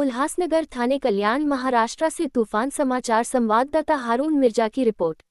उल्हासनगर थाने कल्याण महाराष्ट्र से तूफान समाचार संवाददाता हारून मिर्जा की रिपोर्ट।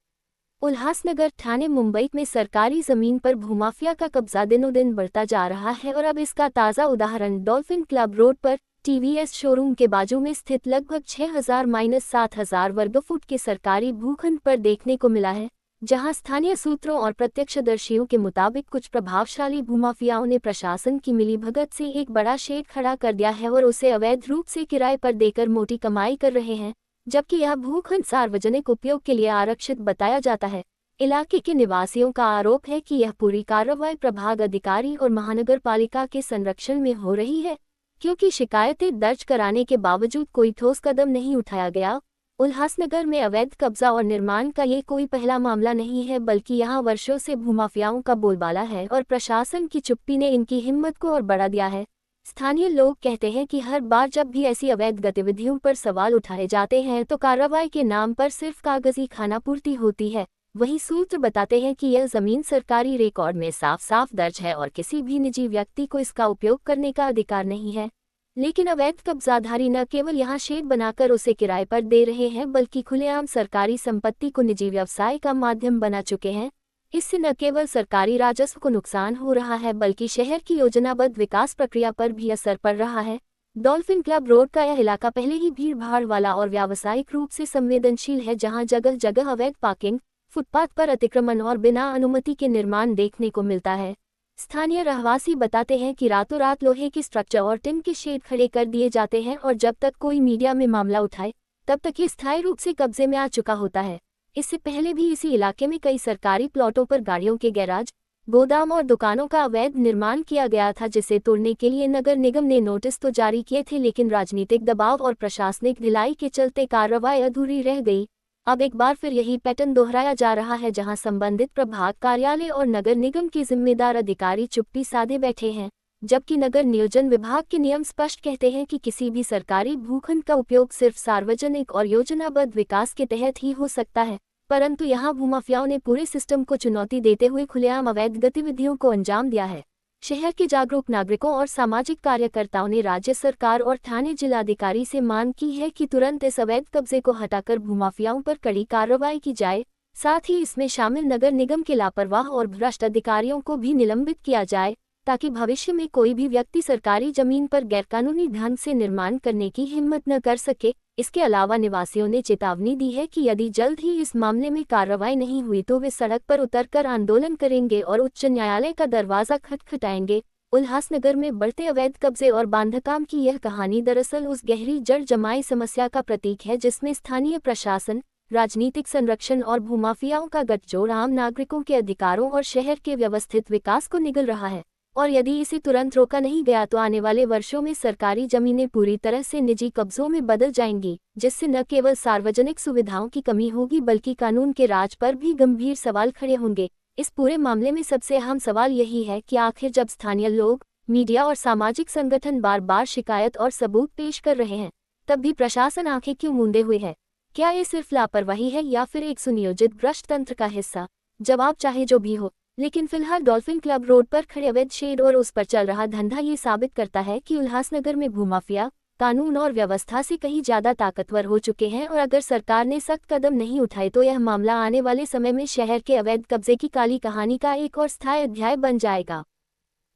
उल्हासनगर थाने मुंबई में सरकारी जमीन पर भूमाफिया का कब्जा दिनों दिन बढ़ता जा रहा है और अब इसका ताज़ा उदाहरण डॉल्फिन क्लब रोड पर टीवीएस शोरूम के बाजू में स्थित लगभग 6000-7000 वर्गफुट के सरकारी भूखंड पर देखने को मिला है, जहां स्थानीय सूत्रों और प्रत्यक्षदर्शियों के मुताबिक कुछ प्रभावशाली भूमाफियाओं ने प्रशासन की मिलीभगत से एक बड़ा शेड खड़ा कर दिया है और उसे अवैध रूप से किराए पर देकर मोटी कमाई कर रहे हैं, जबकि यह भूखंड सार्वजनिक उपयोग के लिए आरक्षित बताया जाता है। इलाके के निवासियों का आरोप है कि यह पूरी कार्रवाई प्रभाग अधिकारी और महानगर पालिका के संरक्षण में हो रही है, क्योंकि शिकायतें दर्ज कराने के बावजूद कोई ठोस कदम नहीं उठाया गया। उल्हासनगर में अवैध कब्जा और निर्माण का ये कोई पहला मामला नहीं है, बल्कि यहाँ वर्षों से भूमाफियाओं का बोलबाला है और प्रशासन की चुप्पी ने इनकी हिम्मत को और बढ़ा दिया है। स्थानीय लोग कहते हैं कि हर बार जब भी ऐसी अवैध गतिविधियों पर सवाल उठाए जाते हैं तो कार्रवाई के नाम पर सिर्फ कागजी खानापूर्ति होती है। वहीं सूत्र बताते हैं कि यह जमीन सरकारी रिकॉर्ड में साफ साफ दर्ज है और किसी भी निजी व्यक्ति को इसका उपयोग करने का अधिकार नहीं है। लेकिन अवैध कब्जाधारी न केवल यहाँ शेड बनाकर उसे किराए पर दे रहे हैं, बल्कि खुलेआम सरकारी संपत्ति को निजी व्यवसाय का माध्यम बना चुके हैं। इससे न केवल सरकारी राजस्व को नुकसान हो रहा है, बल्कि शहर की योजनाबद्ध विकास प्रक्रिया पर भी असर पड़ रहा है। डॉल्फिन क्लब रोड का यह इलाका पहले ही भीड़भाड़ वाला और व्यावसायिक रूप से संवेदनशील है, जहां जगह जगह अवैध पार्किंग, फुटपाथ पर अतिक्रमण और बिना अनुमति के निर्माण देखने को मिलता है। स्थानीय रहवासी बताते हैं कि रातों रात लोहे की स्ट्रक्चर और टिन के शेड खड़े कर दिए जाते हैं और जब तक कोई मीडिया में मामला उठाए तब तक ये स्थायी रूप से कब्जे में आ चुका होता है। इससे पहले भी इसी इलाके में कई सरकारी प्लॉटों पर गाड़ियों के गैराज, गोदाम और दुकानों का अवैध निर्माण किया गया था, जिसे तोड़ने के लिए नगर निगम ने नोटिस तो जारी किए थे, लेकिन राजनीतिक दबाव और प्रशासनिक ढिलाई के चलते कार्रवाई अधूरी रह गई। अब एक बार फिर यही पैटर्न दोहराया जा रहा है, जहां संबंधित प्रभाग कार्यालय और नगर निगम के जिम्मेदार अधिकारी चुप्पी साधे बैठे हैं, जबकि नगर नियोजन विभाग के नियम स्पष्ट कहते हैं कि किसी भी सरकारी भूखंड का उपयोग सिर्फ सार्वजनिक और योजनाबद्ध विकास के तहत ही हो सकता है। परंतु यहाँ भूमाफियाओं ने पूरे सिस्टम को चुनौती देते हुए खुलेआम अवैध गतिविधियों को अंजाम दिया है। शहर के जागरूक नागरिकों और सामाजिक कार्यकर्ताओं ने राज्य सरकार और थाने जिलाधिकारी से मांग की है कि तुरंत इस अवैध कब्जे को हटाकर भूमाफियाओं पर कड़ी कार्रवाई की जाए। साथ ही इसमें शामिल नगर निगम के लापरवाह और भ्रष्ट अधिकारियों को भी निलंबित किया जाए, ताकि भविष्य में कोई भी व्यक्ति सरकारी जमीन पर गैरकानूनी ढंग से निर्माण करने की हिम्मत न कर सके। इसके अलावा निवासियों ने चेतावनी दी है कि यदि जल्द ही इस मामले में कार्रवाई नहीं हुई तो वे सड़क पर उतरकर आंदोलन करेंगे और उच्च न्यायालय का दरवाजा खटखटाएंगे। उल्हासनगर में बढ़ते अवैध कब्जे और बांधकाम की यह कहानी दरअसल उस गहरी जड़ जमाई समस्या का प्रतीक है, जिसमें स्थानीय प्रशासन, राजनीतिक संरक्षण और भूमाफियाओं का गठजोड़ आम नागरिकों के अधिकारों और शहर के व्यवस्थित विकास को निगल रहा है। और यदि इसे तुरंत रोका नहीं गया तो आने वाले वर्षों में सरकारी जमीनें पूरी तरह से निजी कब्जों में बदल जाएंगी, जिससे न केवल सार्वजनिक सुविधाओं की कमी होगी, बल्कि कानून के राज पर भी गंभीर सवाल खड़े होंगे। इस पूरे मामले में सबसे अहम सवाल यही है कि आखिर जब स्थानीय लोग, मीडिया और सामाजिक संगठन बार बार शिकायत और सबूत पेश कर रहे हैं, तब भी प्रशासन आंखें क्यों मूंदे हुए है? क्या ये सिर्फ लापरवाही है या फिर एक सुनियोजित भ्रष्ट तंत्र का हिस्सा? जवाब चाहे जो भी हो, लेकिन फिलहाल डॉल्फिन क्लब रोड पर खड़े अवैध शेड और उस पर चल रहा धंधा ये साबित करता है कि उल्हासनगर में भूमाफिया कानून और व्यवस्था से कहीं ज्यादा ताकतवर हो चुके हैं, और अगर सरकार ने सख्त कदम नहीं उठाए तो यह मामला आने वाले समय में शहर के अवैध कब्जे की काली कहानी का एक और स्थायी अध्याय बन जाएगा।